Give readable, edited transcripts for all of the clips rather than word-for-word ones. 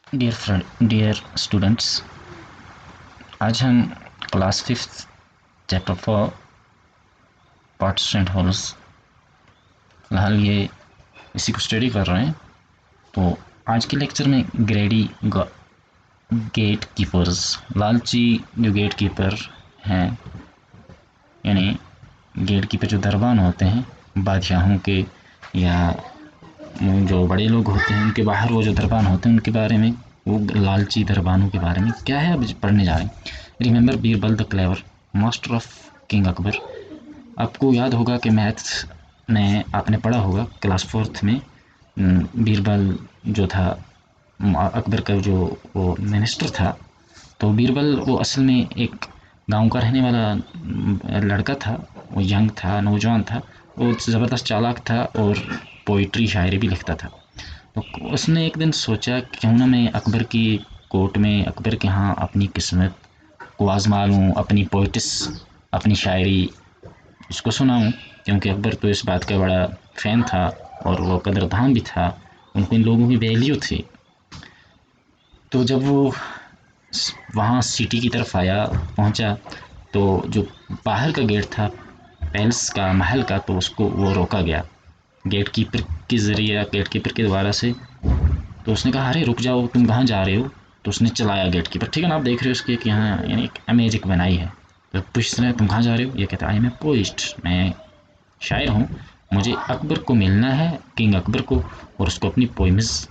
Dear friend, dear students, आज हम class 5th chapter 4 parts and holes फिलहाल ये इसी को स्टडी कर रहे हैं। तो आज के लेक्चर में ग्रेडी गेट कीपर्स, लालची जो गेट कीपर हैं, यानी गेट कीपर जो दरबान होते हैं बादशाहों के या जो बड़े लोग होते हैं उनके बाहर वो जो दरबान होते हैं उनके बारे में, वो लालची दरबानों के बारे में क्या है अब पढ़ने जा रहे हैं। Remember Birbal the clever, master of king Akbar. आपको याद होगा कि मैथ्स में आपने पढ़ा होगा क्लास 4th में बीरबल जो था अकबर का जो वो मिनिस्टर था। तो बीरबल वो असल में एक गांव का रहने वाला लड़का था। वो यंग था, नौजवान था। वो ज़बरदस्त चालाक था और पोइट्री शायरी भी लिखता था। तो उसने एक दिन सोचा कि क्यों ना मैं अकबर की कोर्ट में, अकबर के यहाँ अपनी किस्मत को आजमा लूँ, अपनी पोइटिस, अपनी शायरी उसको सुनाऊँ, क्योंकि अकबर तो इस बात का बड़ा फ़ैन था और वो कदरदान भी था, उनको इन लोगों की वैल्यू थी। तो जब वो वहाँ सिटी की तरफ पहुँचा, तो जो बाहर का गेट था पैलेस का, महल का, तो उसको वो रोका गया गेट कीपर के ज़रिए, गेट कीपर के द्वारा से। तो उसने कहा, अरे रुक जाओ, तुम कहाँ जा रहे हो? तो उसने चलाया गेट कीपर, ठीक है ना, आप देख रहे हो उसके कि यहाँ यानी एक अमेजिक बनाई है। तो पूछ रहे तुम कहाँ जा रहे हो? ये कहता है, आई एम ए पोइस्ट, मैं शायर हूँ, मुझे अकबर को मिलना है, किंग अकबर को, और उसको अपनी पोइम्स,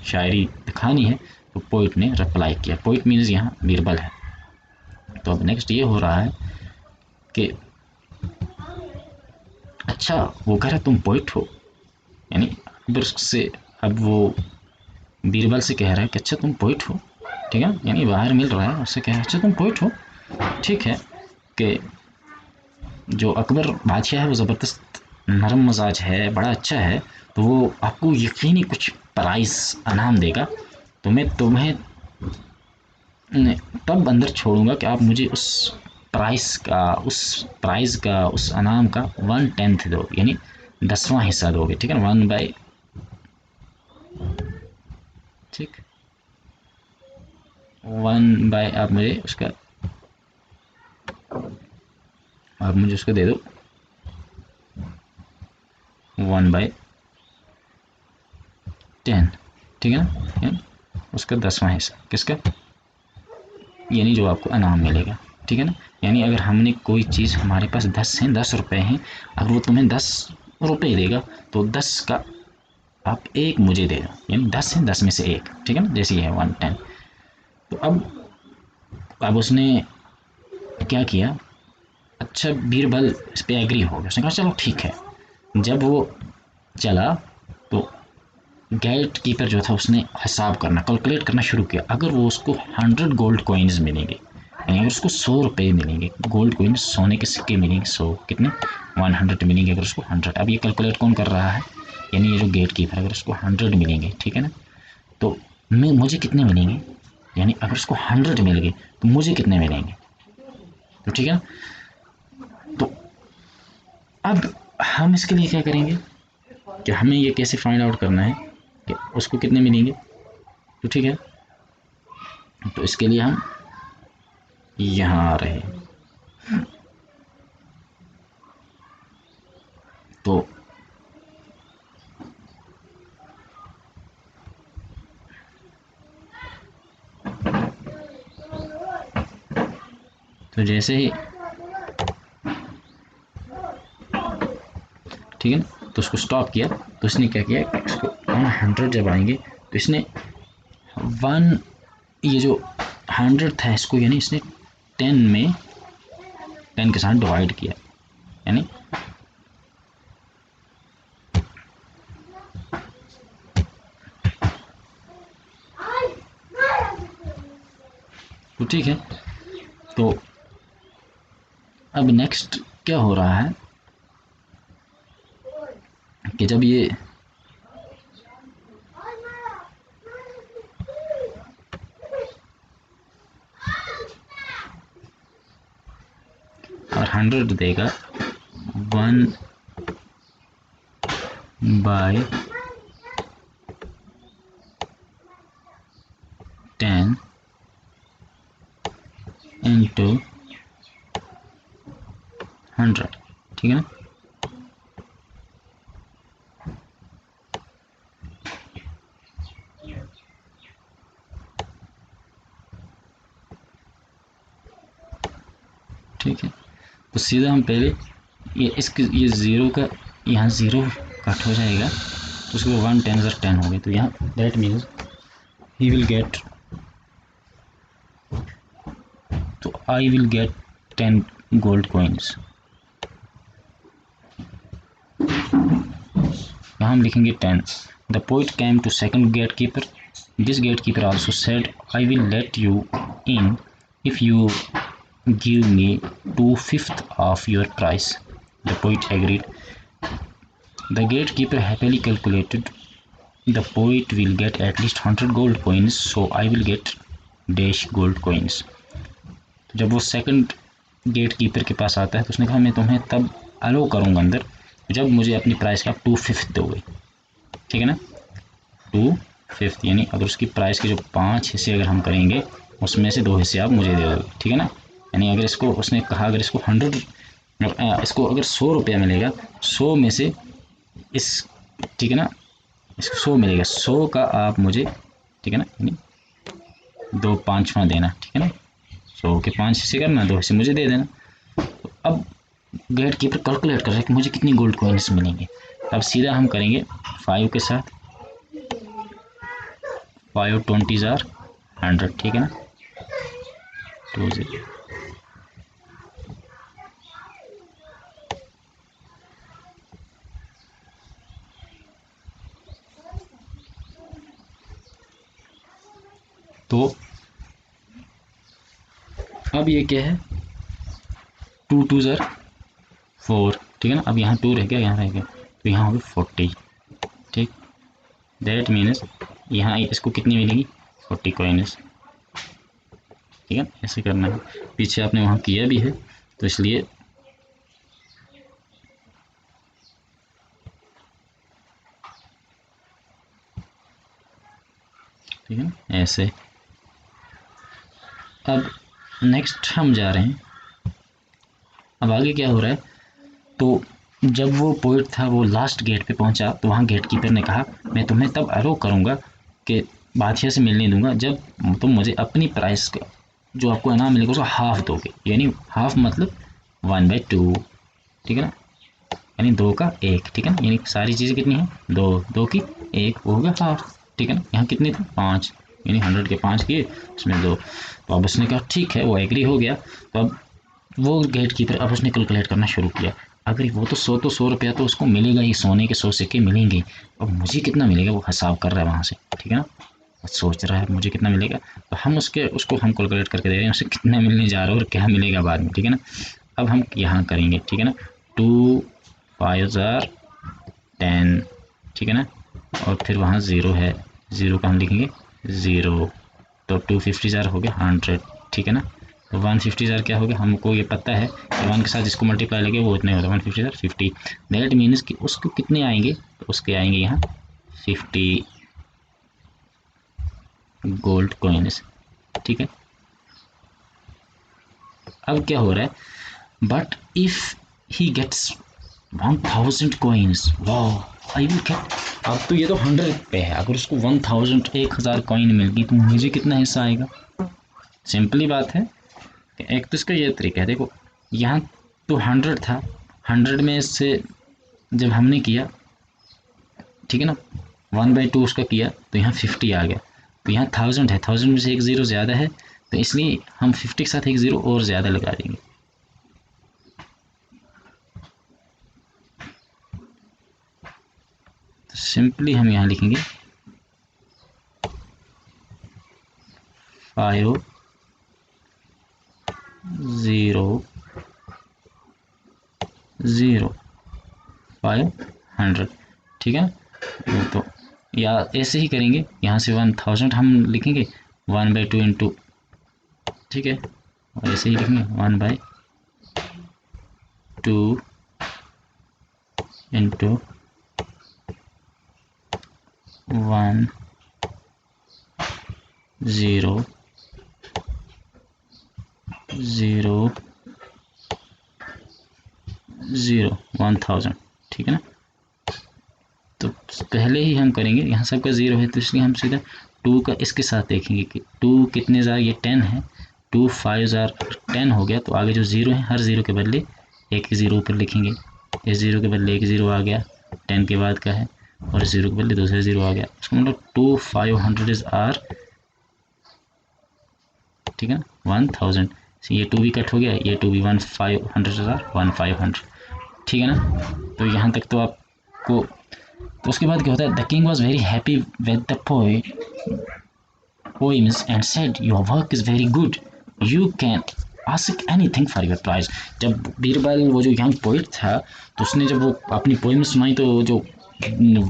शायरी दिखानी है। तो पोइट ने रिप्लाई किया, पोइट मीन्स यहाँ बीरबल है। तो अब नेक्स्ट ये हो रहा है कि अच्छा, वो कह रहा तुम पोइट हो, यानी अकबर से अब वो बीरबल से कह रहा है कि अच्छा तुम पोइट हो, ठीक है, यानी बाहर मिल रहा है, उससे कह रहा है अच्छा तुम पोइट हो, ठीक है। कि जो अकबर बादशाह है वो ज़बरदस्त नरम मजाज है, बड़ा अच्छा है, तो वो आपको यकीनी कुछ प्राइस इनाम देगा। तो मैं तुम्हें तब अंदर छोड़ूंगा कि आप मुझे उस इनाम का 1/10 दो, यानी 10वां हिस्सा दोगे, ठीक है ना, 1/, ठीक, 1/, आप मुझे उसका दे दो 1/10, ठीक है ना, यानी उसका 10वां हिस्सा किसका, यानी जो आपको इनाम मिलेगा, ठीक है ना। यानी अगर हमने कोई चीज़, हमारे पास 10 हैं, अगर वो तुम्हें 10 रुपये देगा, तो 10 का आप एक मुझे दे दो, यानी 10 है, 10 में से एक, ठीक है ना, जैसे ये है 1/10। तो अब उसने क्या किया, अच्छा बीरबल इस पर एग्री हो गया, उसने कहा चलो ठीक है। जब वो चला, तो गेट कीपर जो था उसने हिसाब करना, कैलकुलेट करना शुरू किया। अगर वो उसको 100 गोल्ड कॉइन्स मिलेंगे, यानी अगर उसको 100 रुपये मिलेंगे, गोल्ड कॉइन सोने के सिक्के मिलेंगे, 100 कितने, 100 मिलेंगे अगर उसको 100। अब ये कैलकुलेट कौन कर रहा है, यानी ये जो गेट कीपर, अगर उसको 100 मिलेंगे, ठीक है ना, तो मैं मुझे कितने मिलेंगे, यानी अगर उसको 100 मिल गए तो मुझे कितने मिलेंगे, तो ठीक है ना। तो अब हम इसके लिए क्या करेंगे कि हमें ये कैसे फाइंड आउट करना है कि उसको कितने मिलेंगे, तो ठीक है। तो इसके लिए हम यहाँ आ रहे हैं। तो जैसे ही, ठीक है ना, तो उसको स्टॉप किया, तो इसने क्या किया, इसको 100 जब आएंगे, तो इसने 1, ये जो 100 था इसको, यानी इसने 10 के साथ डिवाइड किया, यानी तो ठीक है। तो अब नेक्स्ट क्या हो रहा है कि जब ये और 100 देगा 1/, 10 इंटू 100, ठीक है ना। ठीक है, तो सीधा हम पहले ये ज़ीरो का यहाँ ज़ीरो कट हो जाएगा, तो उसके बाद 1 10 10 हो गए, तो यहाँ that means he will get, तो I will get 10 gold coins. यहाँ हम लिखेंगे 10। The poet came to second gatekeeper, this gatekeeper also said I will let you in if you give me 2/5 of your price. The poet agreed. The gatekeeper happily calculated the poet will get at least 100 gold coins, so I will get dash gold coins. तो जब वो second gate keeper के पास आता है तो उसने कहा मैं तुम्हें तब अलो करूँगा अंदर जब मुझे अपनी प्राइस का 2/5 दोगे, ठीक है ना। 2/5 यानी अगर उसकी प्राइस के जो 5 हिस्से अगर हम करेंगे उसमें से 2 हिस्से आप मुझे दे दोगे, ठीक है ना। यानी अगर इसको उसने कहा अगर इसको 100 इसको अगर 100 रुपया मिलेगा, 100 में से इस, ठीक है ना, इसको 100 मिलेगा, 100 का आप मुझे, ठीक है ना, यानी 2/5 देना, ठीक है ना। 100 के 5 हिस्से करना, 2 हिस्से मुझे दे देना। तो अब गेट कीपर कैलकुलेट कर रहा है कि मुझे कितनी गोल्ड कॉइन्स मिलेंगे। अब सीधा हम करेंगे 5 के साथ, 5 20 100, ठीक है ना, 20। तो अब ये क्या है, 2 2 4, ठीक है ना। अब यहाँ 2 रह गया, यहाँ रह गया, तो यहाँ होगी 40, ठीक। दैट मीन्स यहाँ इसको कितनी मिलेगी, 40 कॉइन्स, ठीक है। ऐसे करना है, पीछे आपने वहाँ किया भी है तो इसलिए, ठीक है, ऐसे। अब नेक्स्ट हम जा रहे हैं, अब आगे क्या हो रहा है, तो जब वो पोइट था वो लास्ट गेट पे पहुंचा तो वहाँ गेट कीपर ने कहा मैं तुम्हें तब अलो करूँगा कि बादशाह से मिलने दूंगा जब तुम मुझे अपनी प्राइस का जो आपको इनाम मिलेगा उसका हाफ दोगे, यानी हाफ मतलब 1/2, ठीक है ना, यानी 2 का 1, ठीक है ना। यानी सारी चीज़ें कितनी हैं, 2 2 की 1, वो हो गया हाफ, ठीक है ना। यहाँ कितने थे, 5, यानी 100 के 5 किए, उसमें 2। तो अब उसने कहा ठीक है, वो एग्री हो गया। तो अब वो गेट कीपर, अब उसने कैलकुलेट करना शुरू किया, अगर वो तो 100 रुपया तो उसको मिलेगा ही, सोने के 100 सिक्के मिलेंगे, अब मुझे कितना मिलेगा वो हिसाब कर रहा है वहाँ से, ठीक है ना, सोच रहा है मुझे कितना मिलेगा। तो हम उसको हम कैलकुलेट करके दे रहे हैं उसे कितना मिलने जा रहा है और क्या मिलेगा बाद में, ठीक है ना। अब हम यहाँ करेंगे, ठीक है ना, 2 5 10, ठीक है ना, और फिर वहाँ 0 है, 0 का हम लिखेंगे 0, तो 250 हो गया 100, ठीक है ना। तो 150 क्या हो गया, हमको ये पता है कि 1 के साथ जिसको मल्टीप्लाई लगे वो इतने होता है, 150 50। दैट मीन्स कि उसको कितने आएंगे, तो उसके आएंगे यहाँ 50 गोल्ड कॉइन्स, ठीक है। अब क्या हो रहा है, but if he gets 1000 coins, वाह आई विल गेट, अब तो ये तो 100 पे है, अगर उसको 1000 कॉइन मिल गई तो मुझे कितना हिस्सा आएगा। सिंपली बात है, एक तो इसका ये तरीका है, देखो यहाँ तो 100 था, 100 में से जब हमने किया, ठीक है ना, 1/2 उसका किया तो यहाँ 50 आ गया, तो यहाँ 1000 है, 1000 में से एक ज़ीरो ज़्यादा है, तो इसलिए हम 50 के साथ एक ज़ीरो और ज़्यादा लगा देंगे। तो सिंपली हम यहाँ लिखेंगे 5 0 0 500, ठीक है ना। तो या ऐसे ही करेंगे, यहाँ से 1000 हम लिखेंगे 1/2 इंटू, ठीक है, और ऐसे ही लिखेंगे 1/2 इंटू 1 0 0 0 1000, ठीक है ना। तो पहले ही हम करेंगे, यहाँ सबका 0 है तो इसलिए हम सीधा 2 का इसके साथ देखेंगे कि 2 कितने ज़ार, ये 10 है, 2 5 ज़ार 10 हो गया, तो आगे जो 0 है हर 0 के बदले एक 0 ऊपर लिखेंगे, इस 0 के बदले एक 0 आ गया, 10 के बाद का है, और इस 0 के बदले दूसरा 0 आ गया, उसका मतलब 2 500 इज आर, ठीक है ना, 1000। ये 2 भी कट हो गया, ये 2 भी 1500 इज आर 1500, ठीक है ना। तो यहाँ तक तो आपको, तो उसके बाद क्या होता है, the king was very happy with the poems and said your work is very good, you can ask anything for your prize। जब बीरबल वो जो यंग पोइट था, तो उसने जब वो अपनी पोइम सुनाई तो जो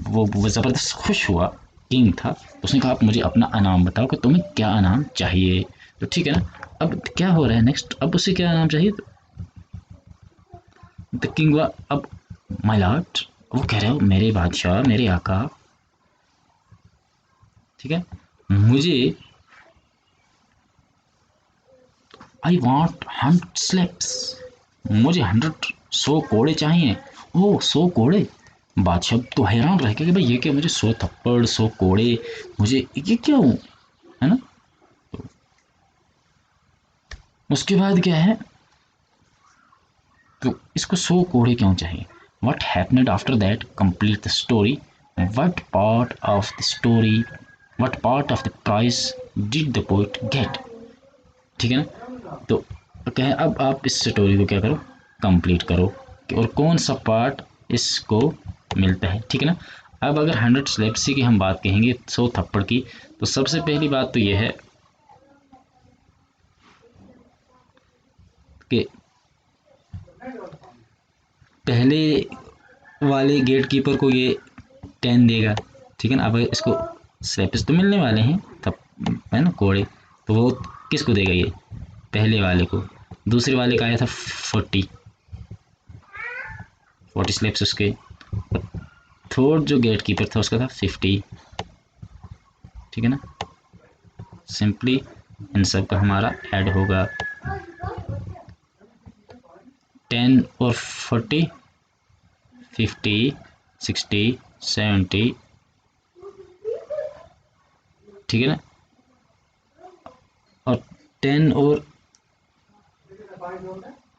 वो ज़बरदस्त खुश हुआ, किंग था, तो उसने कहा आप मुझे अपना इनाम बताओ कि तुम्हें क्या इनाम चाहिए। तो ठीक है ना, अब क्या हो रहा है नेक्स्ट, अब उसे क्या इनाम चाहिए, द किंग हुआ, अब माय लॉर्ड, वो कह रहे हो मेरे बादशाह, मेरे आका, ठीक है, मुझे आई वॉन्ट 100 स्लेप्स, मुझे 100 कोड़े चाहिए। ओह 100 कोड़े, बादशाह तो हैरान रह गया कि भाई ये क्या, मुझे 100 थप्पड़ 100 कोड़े, मुझे ये क्या हूँ, है ना। उसके बाद क्या है, तो इसको 100 कोड़े क्यों चाहिए। What happened after that complete the story, what part of the story, what part of the prize did the poet get, ठीक है ना। तो कहें अब आप इस स्टोरी को क्या करो, कंप्लीट करो, और कौन सा पार्ट इसको मिलता है, ठीक है ना। अब अगर 100 स्लेप्सी की हम बात कहेंगे, 100 थप्पड़ की, तो सबसे पहली बात तो ये है कि पहले वाले गेट कीपर को ये 10 देगा, ठीक है ना। अब इसको स्लेप्स तो मिलने वाले हैं, तब है ना कोड़े, तो वो किसको देगा, ये पहले वाले को। दूसरे वाले का आया था 40 स्लेप्स उसके। थर्ड जो गेट कीपर था उसका था 50, ठीक है ना। सिंपली इन सब का हमारा ऐड होगा 10 और 40, 50, 60, 70, ठीक है ना, और 10 और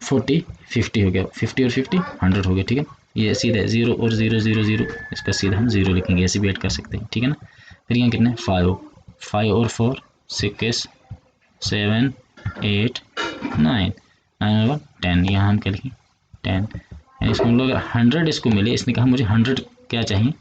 40 50 हो गया, 50 और 50 100 हो गया, ठीक है। ये सीधा 0 और 0 0 0, इसका सीधा हम 0 लिखेंगे, ऐसे भी ऐड कर सकते हैं, ठीक है ना। फिर यहाँ कितने 5 और 4 6 7 8 9 9 और 10, यहाँ हम क्या लिखें 10, यानी इसको हम लोग 100 इसको मिले, इसने कहा मुझे 100 क्या चाहिए,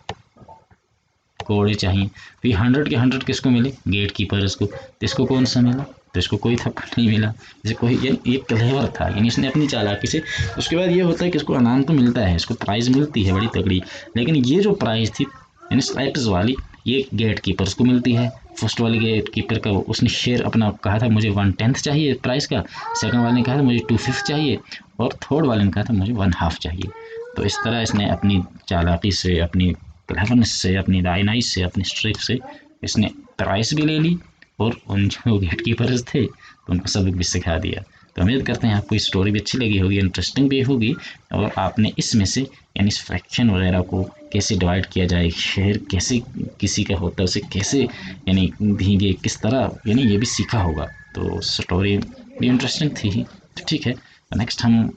कोड़े चाहिए। तो ये 100 के 100 किसको मिले, गेट कीपर इसको, तो इसको कौन सा मिला, तो इसको कोई थप्पड़ नहीं मिला, जैसे कोई ये क्लेवर था, यानी इसने अपनी चालाकी से। उसके बाद ये होता है कि इसको इनाम तो मिलता है, इसको प्राइज़ मिलती है बड़ी तगड़ी, लेकिन ये जो प्राइज़ थी यानी स्लाइप्स वाली, ये गेट कीपर्स को मिलती है। फर्स्ट वाले गेट कीपर का उसने शेयर अपना कहा था मुझे 1/10 चाहिए प्राइस का, सेकंड वाले ने कहा था मुझे 2/5 चाहिए, और थर्ड वाले ने कहा था मुझे 1/2 चाहिए। तो इस तरह इसने अपनी चालाकी से, अपनी क्लेवरनेस से, अपनी डायनाइस से, अपनी स्ट्रिक से इसने प्राइस भी ले ली, और उन जो गेट कीपर्स थे तो उनको सबक भी सिखा दिया। तो उम्मीद करते हैं आपको स्टोरी भी अच्छी लगी होगी, इंटरेस्टिंग भी होगी, और आपने इसमें से यानी इस फ्रैक्शन वगैरह को कैसे डिवाइड किया जाए, शेयर कैसे किसी का होता है, उसे कैसे यानी भीगे किस तरह, यानी ये भी सीखा होगा। तो स्टोरी भी इंटरेस्टिंग थी ही। तो ठीक है, नेक्स्ट हम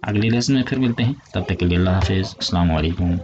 अगले लेसन में फिर मिलते हैं, तब तक के लिए अल्लाह हाफिज़, अस्सलाम वालेकुम।